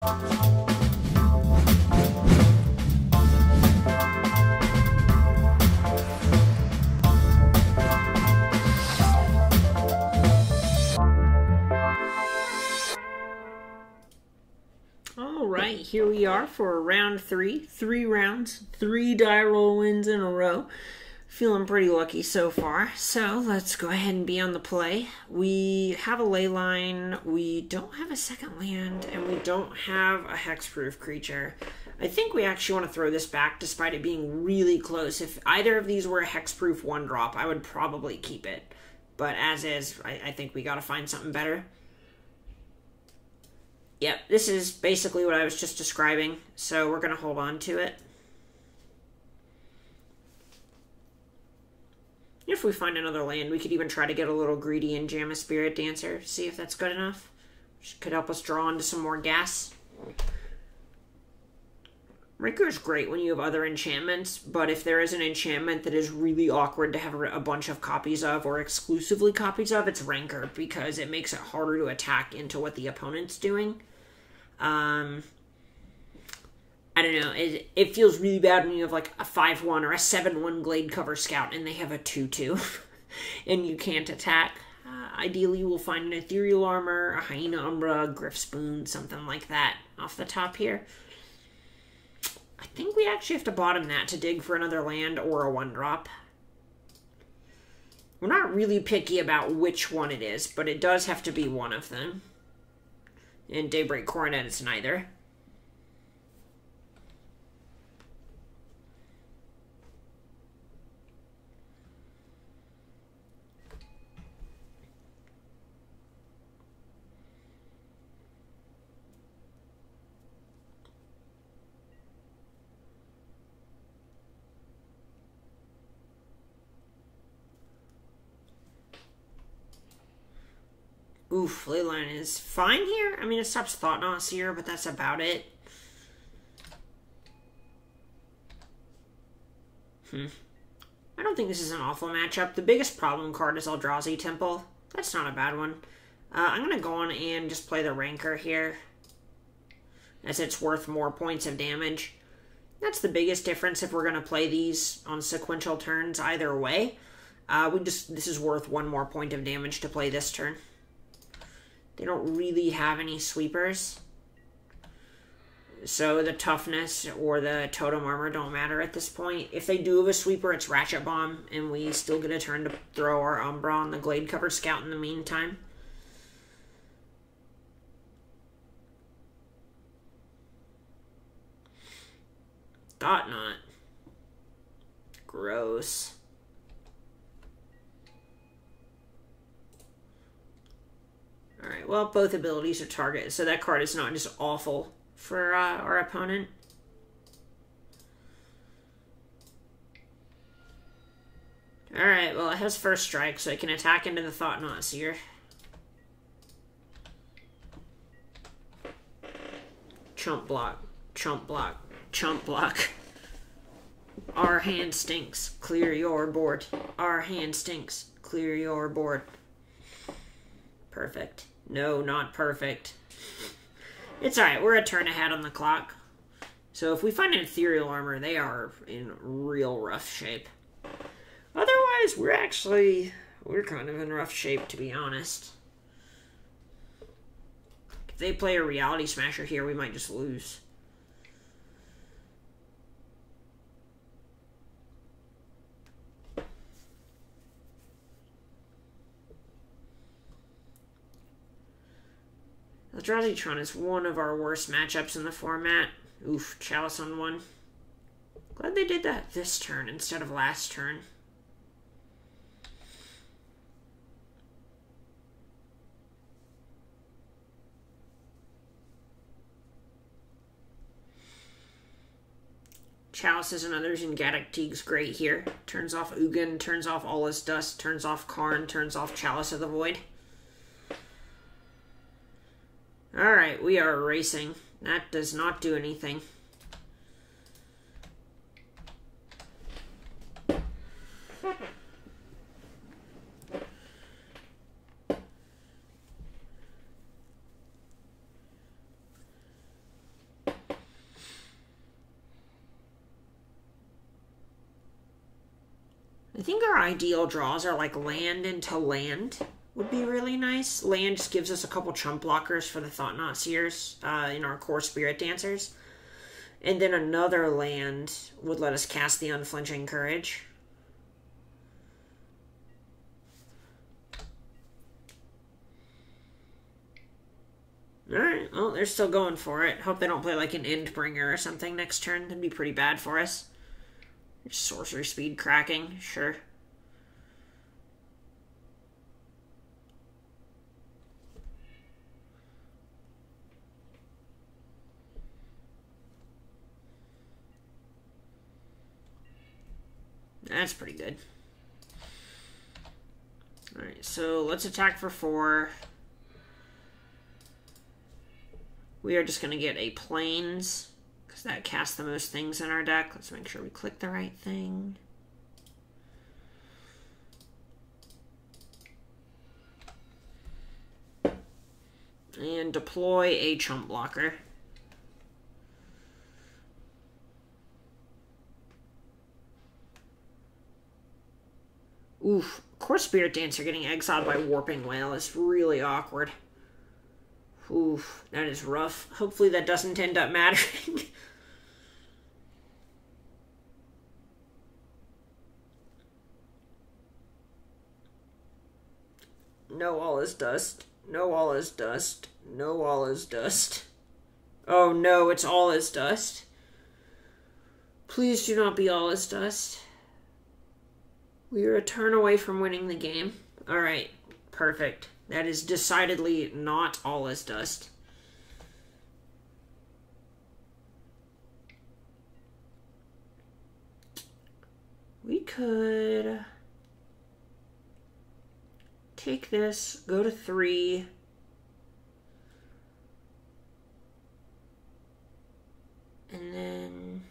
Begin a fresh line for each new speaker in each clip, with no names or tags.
Alright, here we are for round 3. 3 rounds, 3 die roll wins in a row. Feeling pretty lucky so far. So let's go ahead and be on the play. We have a ley line, we don't have a second land, and we don't have a hexproof creature. I think we actually want to throw this back despite it being really close. If either of these were a hexproof 1-drop, I would probably keep it. But as is, I think we gotta find something better. Yep, this is basically what I was just describing, so we're going to hold on to it. If we find another land, we could even try to get a little greedy and jam a Spirit Dancer, see if that's good enough. Which could help us draw into some more gas. Rancor is great when you have other enchantments, but if there is an enchantment that is really awkward to have a bunch of copies of, or exclusively copies of, it's Rancor, because it makes it harder to attack into what the opponent's doing. I don't know, it feels really bad when you have like a 5-1 or a 7-1 Glade Cover Scout and they have a 2-2 and you can't attack. Ideally we'll find an Ethereal Armor, a Hyena Umbra, a Griff Spoon, something like that off the top here. I think we actually have to bottom that to dig for another land or a 1-drop. We're not really picky about which one it is, but it does have to be one of them. In Daybreak Coronet, it's neither. Oof, Leyline is fine here. I mean, it stops Thought-Knot here, but that's about it. I don't think this is an awful matchup. The biggest problem card is Eldrazi Temple. That's not a bad one. I'm going to go on and just play the Rancor here, as it's worth more points of damage. That's the biggest difference if we're going to play these on sequential turns either way. This is worth 1 more point of damage to play this turn. They don't really have any sweepers, so the toughness or the totem armor don't matter at this point. If they do have a sweeper, it's Ratchet Bomb, and we still get a turn to throw our Umbra on the Glade Cover Scout in the meantime. Thought-Knot. Gross. Alright, well, both abilities are targeted, so that card is not just awful for our opponent. Alright, well, it has first strike, so it can attack into the Thought-Knot Seer. Chump block, chump block, chump block. Our hand stinks, clear your board. Our hand stinks, clear your board. Perfect. No, not perfect. It's alright, we're a turn ahead on the clock. So if we find an Ethereal Armor, they are in real rough shape. Otherwise, we're kind of in rough shape, to be honest. If they play a Reality Smasher here, we might just lose. Eldrazi Tron is one of our worst matchups in the format. Oof, Chalice on 1. Glad they did that this turn instead of last turn. Chalices and others in Gaddock Teague's great here. Turns off Ugin, turns off All Is Dust, turns off Karn, turns off Chalice of the Void. Alright, we are racing. That does not do anything. I think our ideal draws are like land into land would be really nice. Land just gives us a couple chump blockers for the Thought-Knot Seers in our core Spirit Dancers. And then another land would let us cast the Unflinching Courage. Alright, well, they're still going for it. Hope they don't play like an Endbringer or something next turn. That'd be pretty bad for us. Sorcery speed cracking, sure. That's pretty good. Alright, so let's attack for 4. We are just going to get a Plains, because that casts the most things in our deck. Let's make sure we click the right thing. And deploy a chump blocker. Oof. Core Spirit Dancer getting exiled by Warping Whale is really awkward. Oof, that is rough. Hopefully that doesn't end up mattering. No, all is dust. No, all is dust. No, all is dust. Oh no, it's all is dust. Please do not be all is dust. We are a turn away from winning the game. Alright, perfect. That is decidedly not all is dust. We could take this, go to 3. And then,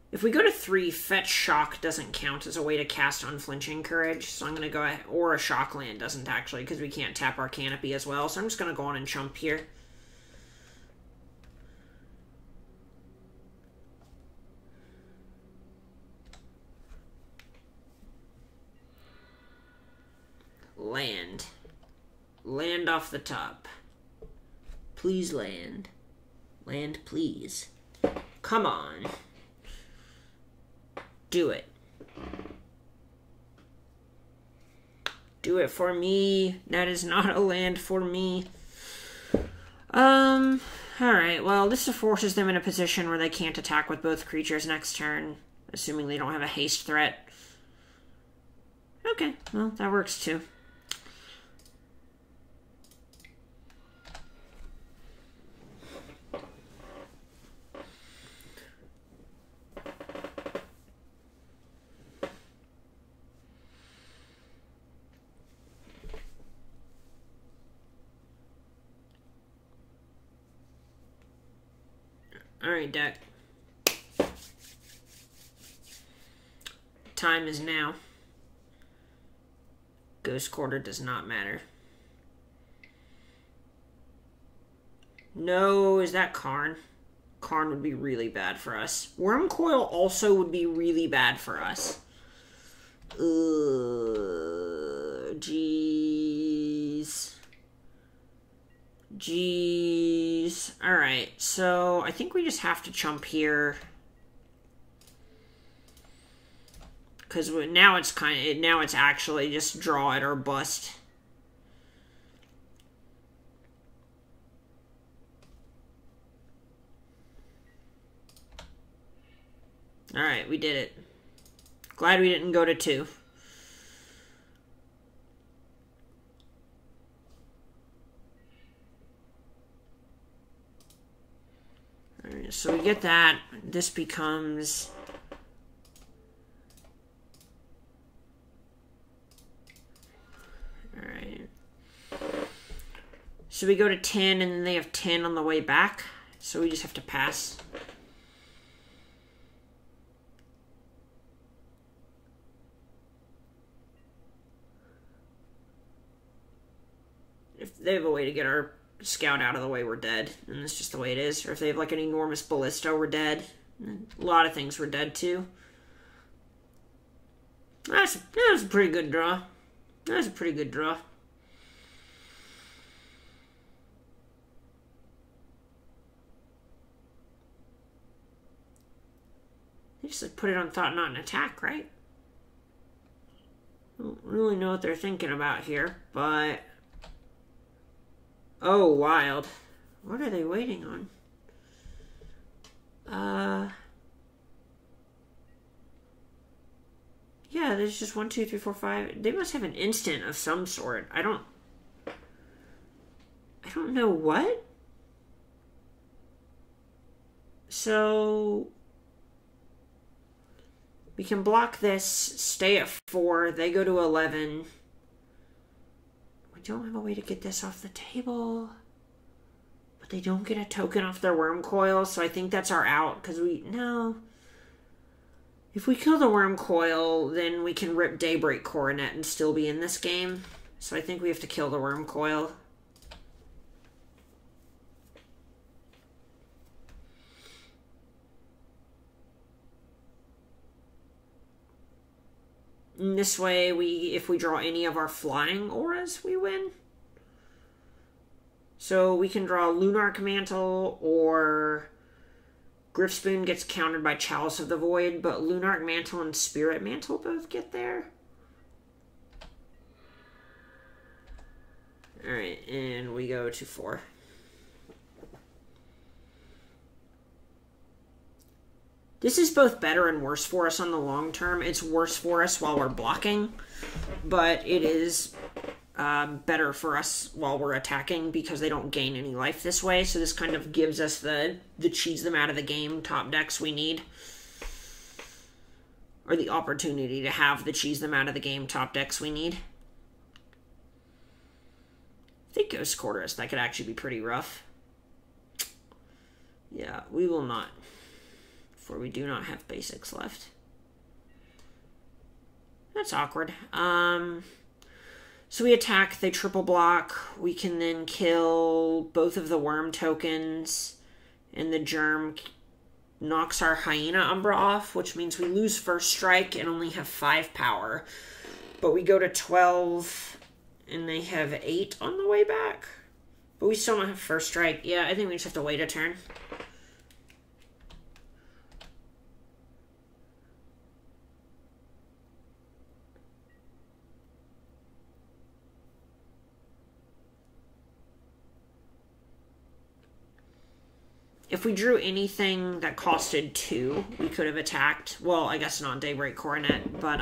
if we go to 3, Fetch Shock doesn't count as a way to cast Unflinching Courage, so I'm going to go ahead, or a Shock Land doesn't actually, because we can't tap our Canopy as well, so I'm just going to go on and chump here. Land. Land off the top. Please land. Land, please. Come on. Do it. Do it for me. That is not a land for me. Alright, well, this forces them in a position where they can't attack with both creatures next turn, assuming they don't have a haste threat. Okay, well, that works too. Alright, deck. Time is now. Ghost Quarter does not matter. No, is that Karn? Karn would be really bad for us. Worm Coil also would be really bad for us. Jeez. Jeez. Alright, so I think we just have to chump here. Because now it's actually just draw it or bust. Alright, we did it. Glad we didn't go to 2. Alright, so we get that. This becomes... Alright. So we go to 10, and then they have 10 on the way back. So we just have to pass. If they have a way to get our scout out of the way, we're dead. And that's just the way it is. Or if they have like an enormous ballista, we're dead. A lot of things we're dead too. That was a pretty good draw. That was a pretty good draw. They just like put it on thought, not an attack, right? I don't really know what they're thinking about here, but... Oh, wild. What are they waiting on? Yeah, there's just 1, 2, 3, 4, 5. They must have an instant of some sort. I don't know what. So we can block this, stay at 4, they go to 11. We don't have a way to get this off the table. But they don't get a token off their worm coil, so I think that's our out, because no. If we kill the worm coil, then we can rip Daybreak Coronet and still be in this game. So I think we have to kill the worm coil. And this way, if we draw any of our flying auras, we win. So we can draw Lunarch Mantle, or Griffspoon gets countered by Chalice of the Void, but Lunarch Mantle and Spirit Mantle both get there. Alright, and we go to 4. This is both better and worse for us on the long term. It's worse for us while we're blocking, but it is better for us while we're attacking because they don't gain any life this way. So this kind of gives us the cheese them out of the game top decks we need. Or the opportunity to have the cheese them out of the game top decks we need. I think Ghost Quarterist, that could actually be pretty rough. Yeah, we will not. For we do not have basics left. That's awkward. So we attack, they triple block. We can then kill both of the worm tokens. And the germ knocks our Hyena Umbra off, which means we lose first strike and only have 5 power. But we go to 12, and they have 8 on the way back. But we still don't have first strike. Yeah, I think we just have to wait a turn. If we drew anything that costed 2, we could have attacked. Well, I guess not Daybreak Coronet, but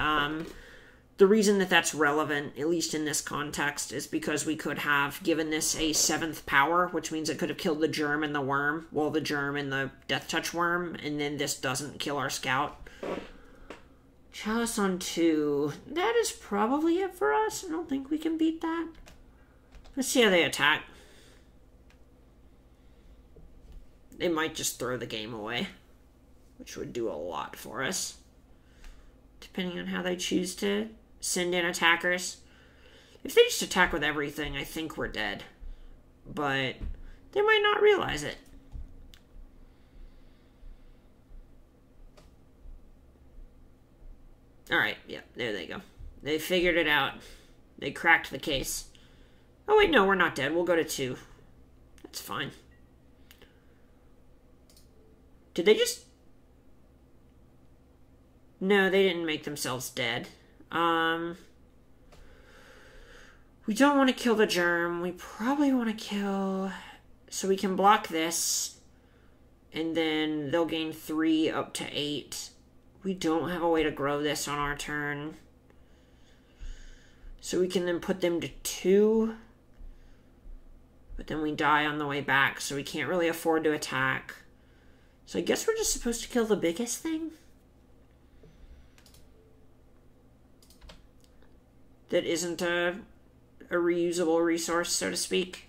the reason that that's relevant, at least in this context, is because we could have given this a 7th power, which means it could have killed the germ and the worm, well, the germ and the Death Touch worm, and then this doesn't kill our scout. Chalice on 2. That is probably it for us. I don't think we can beat that. Let's see how they attack. They might just throw the game away, which would do a lot for us, depending on how they choose to send in attackers. If they just attack with everything, I think we're dead, but they might not realize it. Alright, yeah, there they go. They figured it out. They cracked the case. Oh wait, no, we're not dead. We'll go to 2. That's fine. Did they just... No, they didn't make themselves dead. We don't want to kill the germ. We probably want to kill... So we can block this. And then they'll gain 3 up to 8. We don't have a way to grow this on our turn. So we can then put them to 2. But then we die on the way back, so we can't really afford to attack. So I guess we're just supposed to kill the biggest thing? That isn't a reusable resource, so to speak.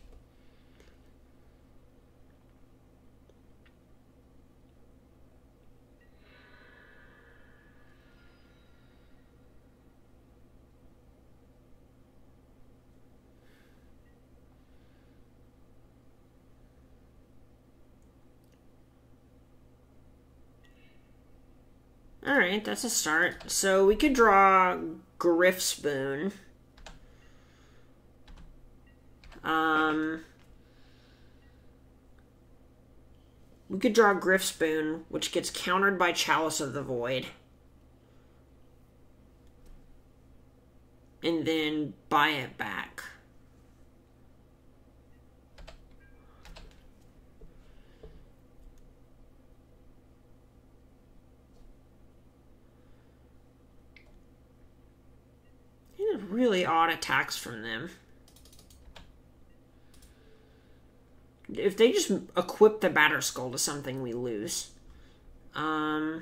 Alright, that's a start. So we could draw Griff Spoon. We could draw Griff Spoon, which gets countered by Chalice of the Void. And then buy it back. Really odd attacks from them. If they just equip the Batterskull to something, we lose. I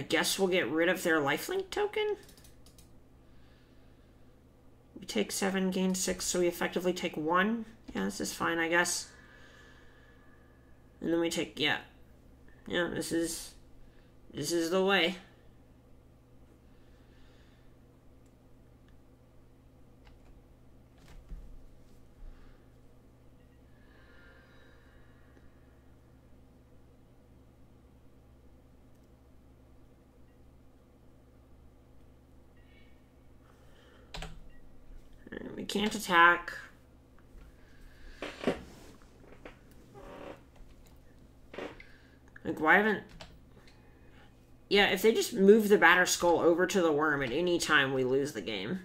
guess we'll get rid of their lifelink token. We take 7, gain 6, so we effectively take 1. Yeah, this is fine, I guess. And then we take, yeah, this is the way. We can't attack. Like, why haven't... Yeah, if they just move the Batterskull over to the worm at any time, we lose the game.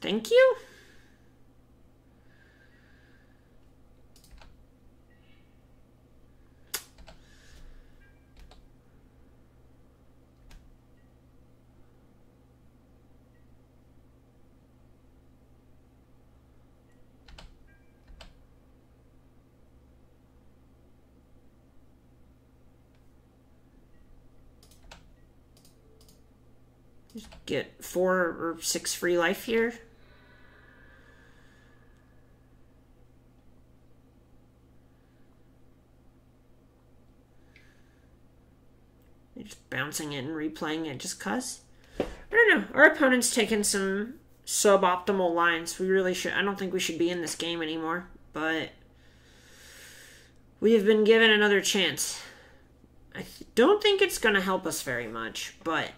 Thank you? Just get 4 or 6 free life here. They're just bouncing it and replaying it just cuz. I don't know. Our opponent's taken some suboptimal lines. We really should. I don't think we should be in this game anymore, but we have been given another chance. I don't think it's going to help us very much, but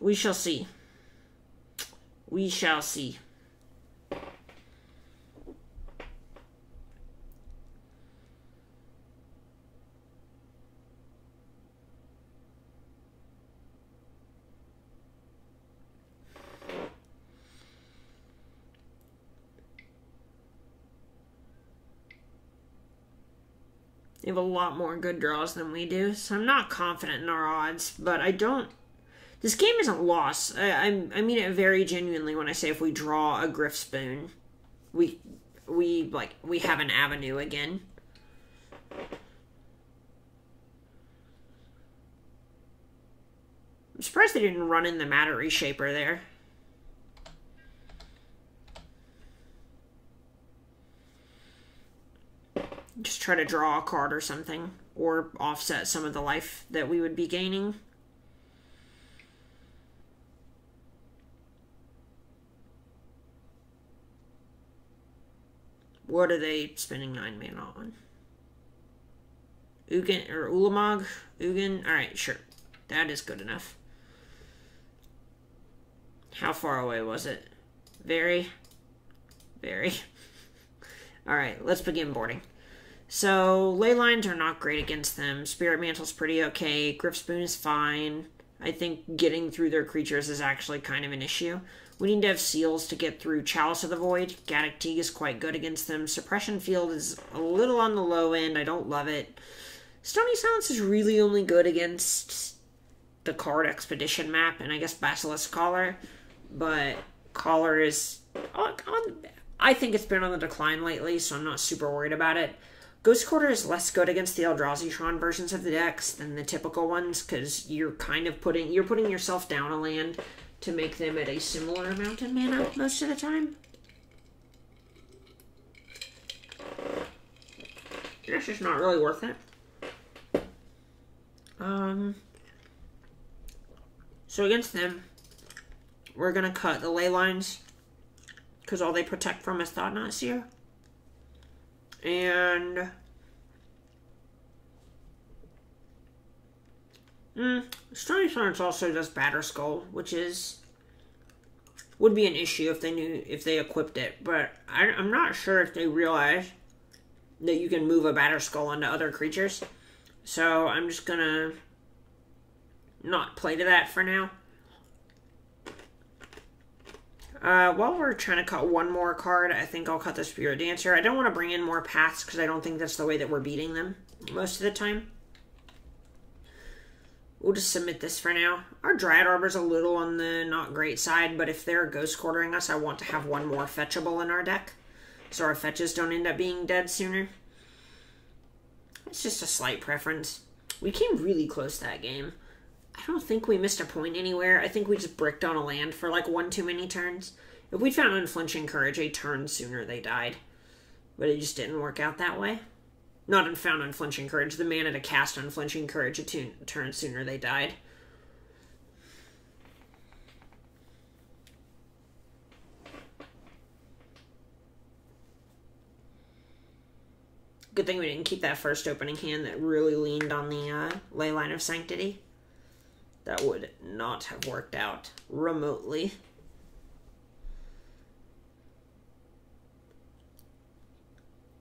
we shall see. We shall see. They have a lot more good draws than we do, so I'm not confident in our odds, but I don't... This game isn't lost. I mean it very genuinely when I say if we draw a Griff Spoon, we have an avenue again. I'm surprised they didn't run in the Matter Reshaper there. Just try to draw a card or something, or offset some of the life that we would be gaining. What are they spending 9 mana on? Ugin or Ulamog? Ugin? Alright, sure. That is good enough. How far away was it? Very. Very. Alright, let's begin boarding. So, ley lines are not great against them. Spirit Mantle's pretty okay. Griff Spoon is fine. I think getting through their creatures is actually kind of an issue. We need to have seals to get through Chalice of the Void. Gaddock Teeg is quite good against them. Suppression Field is a little on the low end. I don't love it. Stony Silence is really only good against the card Expedition map, and I guess Basilisk Collar. But Collar is... I think it's been on the decline lately, so I'm not super worried about it. Ghost Quarter is less good against the Eldrazi Tron versions of the decks than the typical ones, because you're kind of putting yourself down a land to make them at a similar amount of mana most of the time. That's just not really worth it. So against them, We're going to cut the ley lines because all they protect from is Thought-Knot Seer. And Stony Silence also does Batterskull, which would be an issue if they equipped it, but I'm not sure if they realize that you can move a Batterskull onto other creatures. So I'm just gonna not play to that for now. While we're trying to cut one more card, I think I'll cut the Spirit Dancer. I don't want to bring in more paths because I don't think that's the way that we're beating them most of the time. We'll just submit this for now. Our Dryad Arbor's a little on the not great side, but if they're Ghost Quartering us, I want to have one more fetchable in our deck, so our fetches don't end up being dead sooner. It's just a slight preference. We came really close that game. I don't think we missed a point anywhere. I think we just bricked on a land for like one too many turns. If we found Unflinching Courage a turn sooner, they died. But it just didn't work out that way. Not found Unflinching Courage. The mana to cast Unflinching Courage a turn sooner, they died. Good thing we didn't keep that first opening hand that really leaned on the Leyline of Sanctity. That would not have worked out remotely.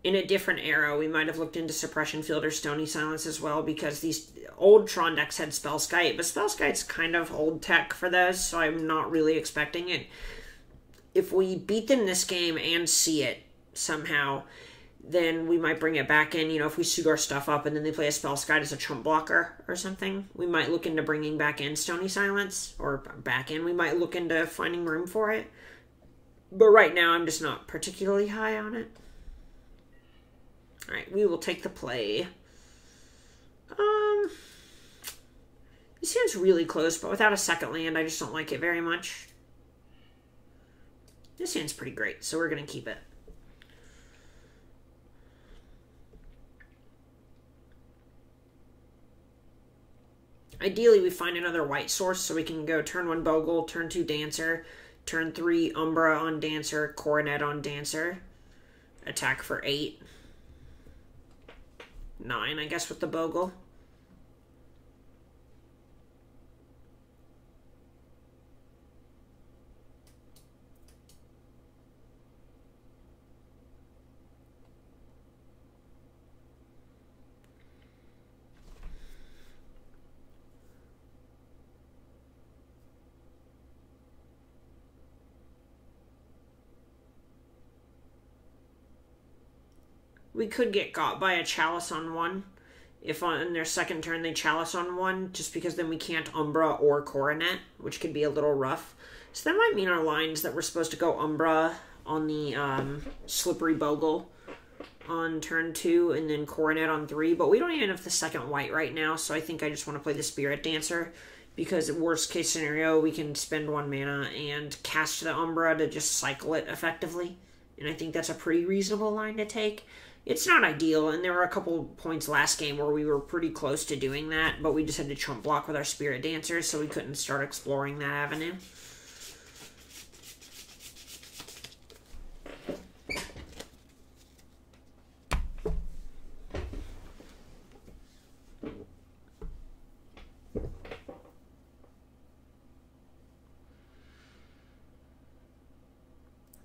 In a different era, we might have looked into Suppression Field or Stony Silence as well, because these old Tron decks had Spellskite, but Spellskite's kind of old tech for those, so I'm not really expecting it. If we beat them this game and see it somehow, then we might bring it back in. You know, if we suit our stuff up and then they play a Spellskite as a chump blocker or something, we might look into bringing back in Stony Silence, or back in. We might look into finding room for it. But right now, I'm just not particularly high on it. Alright, we will take the play. This hand's really close, but without a second land, I just don't like it very much. This hand's pretty great, so we're going to keep it. Ideally, we find another white source so we can go turn 1 Bogle, turn 2 Dancer, turn 3 Umbra on Dancer, Coronet on Dancer, attack for 8. 9, I guess, with the Bogle. We could get got by a Chalice on 1. If on their second turn they Chalice on 1, just because then we can't Umbra or Coronet, which could be a little rough. So that might mean our lines that we're supposed to go Umbra on the Slippery Bogle on turn 2 and then Coronet on 3, but we don't even have the second white right now, so I think I just want to play the Spirit Dancer, because worst case scenario, we can spend 1 mana and cast the Umbra to just cycle it effectively, and I think that's a pretty reasonable line to take. It's not ideal, and there were a couple points last game where we were pretty close to doing that, but we just had to chump block with our Spirit Dancers, so we couldn't start exploring that avenue.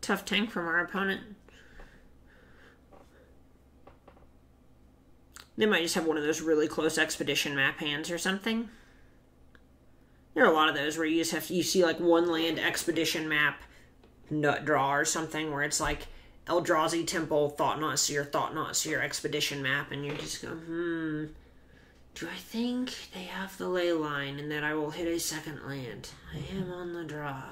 Tough tank from our opponent. They might just have one of those really close Expedition map hands or something. There are a lot of those where you just have you see like one land Expedition map nut draw or something where it's like Eldrazi Temple, Thought-Knot Seer, Expedition map, and you just go, do I think they have the ley line and that I will hit a second land? I am on the draw.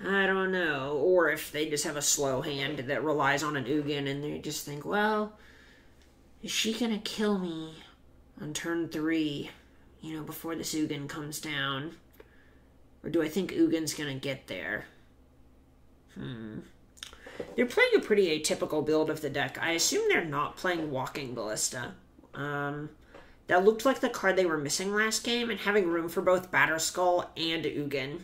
I don't know. Or if they just have a slow hand that relies on an Ugin and they just think, well, is she gonna kill me on turn 3, you know, before this Ugin comes down? Or do I think Ugin's gonna get there? They're playing a pretty atypical build of the deck. I assume they're not playing Walking Ballista. That looked like the card they were missing last game, and having room for both Batterskull and Ugin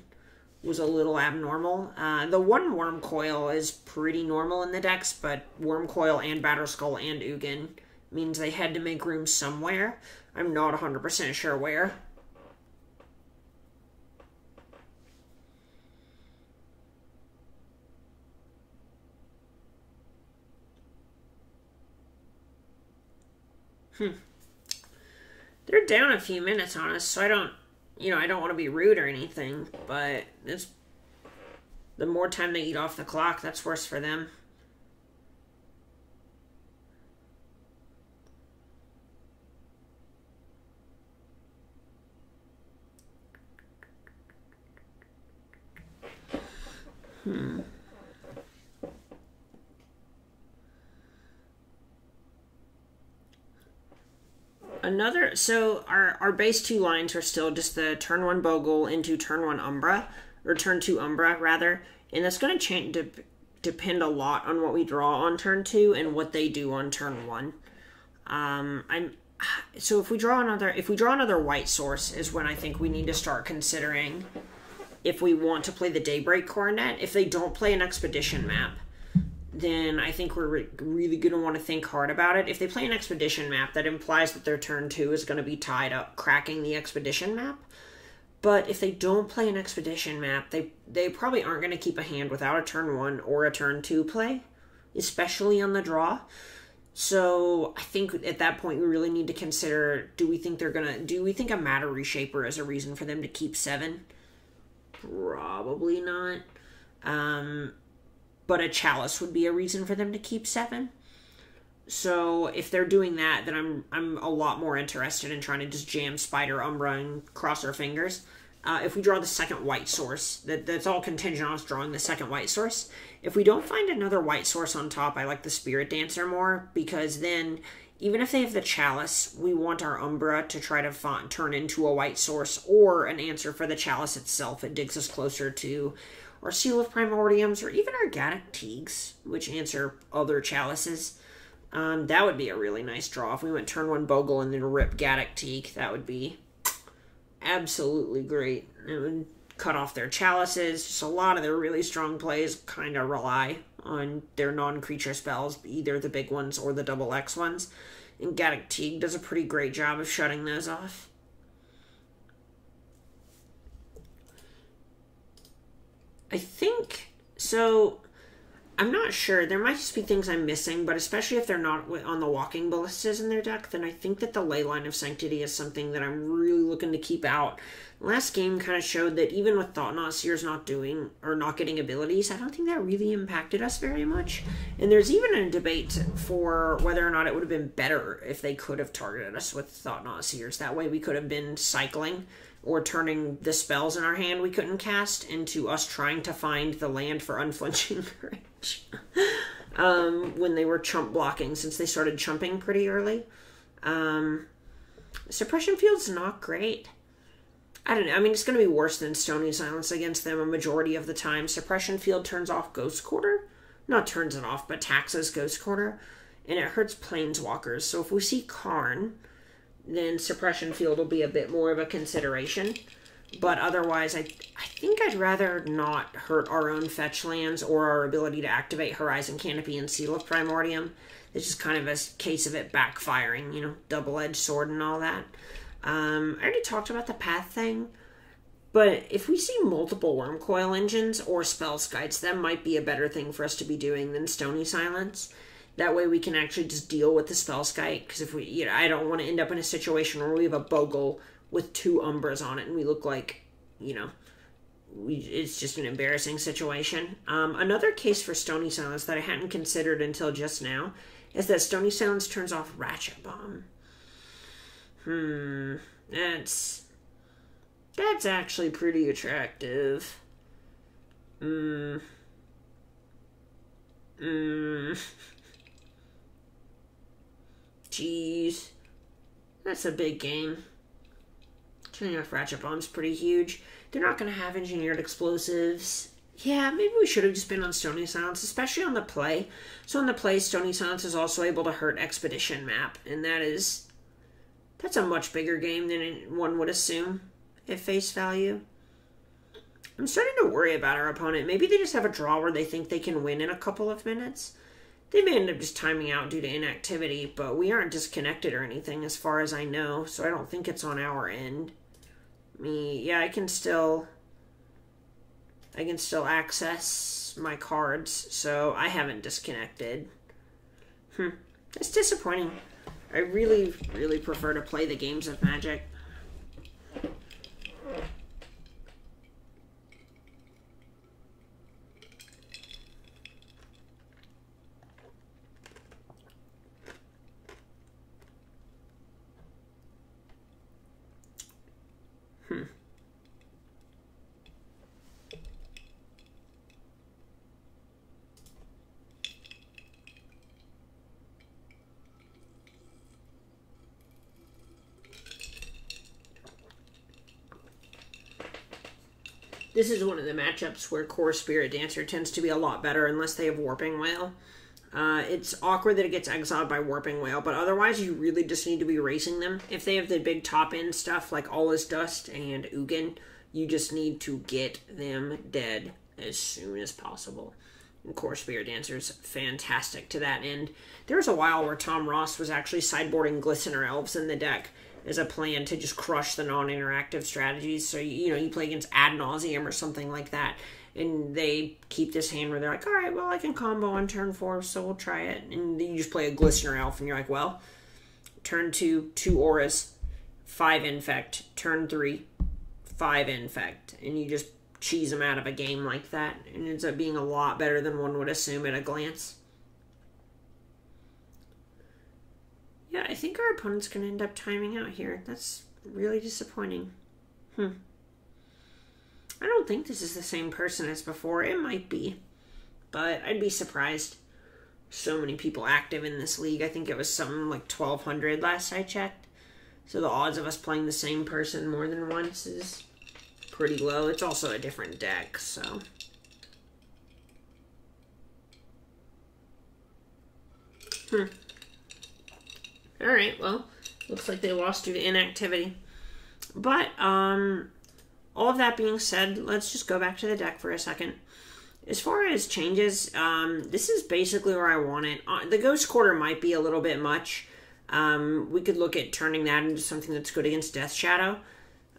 was a little abnormal. The one Worm Coil is pretty normal in the decks, but Worm Coil and Batterskull and Ugin means they had to make room somewhere. I'm not 100% sure where. They're down a few minutes on us, so I don't want to be rude or anything, but it's the more time they eat off the clock, that's worse for them. So our base 2 lines are still just the turn 1 Bogle into turn 1 Umbra, or turn 2 Umbra, rather, and that's going to depend a lot on what we draw on turn 2 and what they do on turn 1. So if we draw another white source is when I think we need to start considering if we want to play the Daybreak Coronet. If they don't play an Expedition map, then I think we're really going to want to think hard about it. If they play an Expedition map, that implies that their turn 2 is going to be tied up cracking the Expedition map. But if they don't play an Expedition map, they probably aren't going to keep a hand without a turn 1 or a turn 2 play, especially on the draw. So I think at that point we really need to consider, do we think a Matter Reshaper is a reason for them to keep 7? Probably not. But a Chalice would be a reason for them to keep 7. So if they're doing that, then I'm a lot more interested in trying to just jam Spider Umbra and cross our fingers. If we draw the second white source, that's all contingent on us drawing the second white source. If we don't find another white source on top, I like the Spirit Dancer more, because then even if they have the Chalice, we want our Umbra to try to turn into a white source or an answer for the Chalice itself. It digs us closer to or Seal of Primordiums, or even Organic Teagues, which answer other Chalices. That would be a really nice draw. If we went turn 1 Bogle and then rip Gaddock Teague, that would be absolutely great. It would cut off their Chalices. Just a lot of their really strong plays kind of rely on their non-creature spells, either the big ones or the double X ones. And Gaddock Teague does a pretty great job of shutting those off. I think, so I'm not sure. There might just be things I'm missing, but especially if they're not on the Walking Ballistas in their deck, then I think that the Leyline of Sanctity is something that I'm really looking to keep out. Last game kind of showed that even with Thought-Knot Seers not getting abilities, I don't think that really impacted us very much. And there's even a debate for whether or not it would have been better if they could have targeted us with Thought-Knot Seers. That way we could have been cycling or turning the spells in our hand we couldn't cast into us trying to find the land for Unflinching Courage when they were chump blocking, since they started chumping pretty early. Suppression Field's not great. I don't know. I mean, it's going to be worse than Stony Silence against them a majority of the time. Suppression Field turns off Ghost Quarter. Not turns it off, but taxes Ghost Quarter. And it hurts Planeswalkers. So if we see Karn, then Suppression Field will be a bit more of a consideration. But otherwise, I think I'd rather not hurt our own fetch lands or our ability to activate Horizon Canopy and Seal of Primordium. It's just kind of a case of it backfiring, double-edged sword and all that. I already talked about the path thing, but if we see multiple Worm Coil engines or Spell Skites, that might be a better thing for us to be doing than Stony Silence. That way we can actually just deal with the Spell Skite, because if we, I don't want to end up in a situation where we have a Bogle with 2 Umbras on it and we look like, it's just an embarrassing situation. Another case for Stony Silence that I hadn't considered until just now is that Stony Silence turns off Ratchet Bomb. That's actually pretty attractive. Jeez. That's a big game. Turning off Ratchet Bomb's pretty huge. They're not going to have engineered explosives. Yeah, maybe we should have just been on Stony Silence, especially on the play. So on the play, Stony Silence is also able to hurt Expedition Map, and that's a much bigger game than one would assume at face value. I'm starting to worry about our opponent. Maybe they just have a draw where they think they can win in a couple of minutes. They may end up just timing out due to inactivity, but we aren't disconnected or anything as far as I know, so I don't think it's on our end. Yeah, I can still access my cards, so I haven't disconnected. That's disappointing. I really, really prefer to play the games of Magic. This is one of the matchups where Core Spirit Dancer tends to be a lot better unless they have Warping Whale. It's awkward that it gets exiled by Warping Whale, but otherwise you really just need to be racing them. If they have the big top-end stuff like All Is Dust and Ugin, you just need to get them dead as soon as possible. And Core Spirit Dancer's fantastic to that end. There was a while where Tom Ross was actually sideboarding Glistener Elves in the deck as a plan to just crush the non-interactive strategies. So, you play against Ad Nauseam or something like that, and they keep this hand where they're like, all right, well, I can combo on turn 4, so we'll try it. And then you just play a Glistener Elf, and you're like, well, turn 2, 2 Auras, 5 Infect, turn 3, 5 Infect, and you just cheese them out of a game like that. And it ends up being a lot better than one would assume at a glance. Yeah, I think our opponent's going to end up timing out here. That's really disappointing. I don't think this is the same person as before. It might be, but I'd be surprised. So many people active in this league. I think it was something like 1,200 last I checked. So the odds of us playing the same person more than once is pretty low. It's also a different deck, so... Alright, well, looks like they lost due to inactivity. But, all of that being said, let's just go back to the deck for a second. As far as changes, this is basically where I want it. The Ghost Quarter might be a little bit much. We could look at turning that into something that's good against Death Shadow.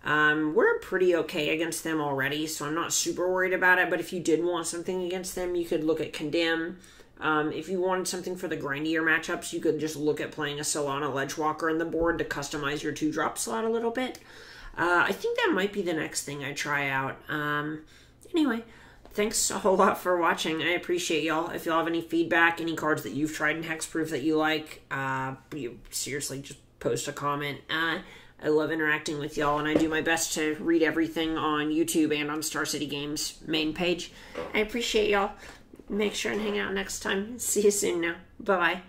We're pretty okay against them already, so I'm not super worried about it. But if you did want something against them, you could look at Condemn. If you wanted something for the grindier matchups, you could just look at playing a Solana Ledgewalker on the board to customize your 2-drop slot a little bit. I think that might be the next thing I try out. Anyway, thanks a whole lot for watching. I appreciate y'all. If y'all have any feedback, any cards that you've tried in Hexproof that you like, you seriously just post a comment. I love interacting with y'all, and I do my best to read everything on YouTube and on Star City Games' main page. I appreciate y'all. Make sure and hang out next time. See you soon now. Bye-bye.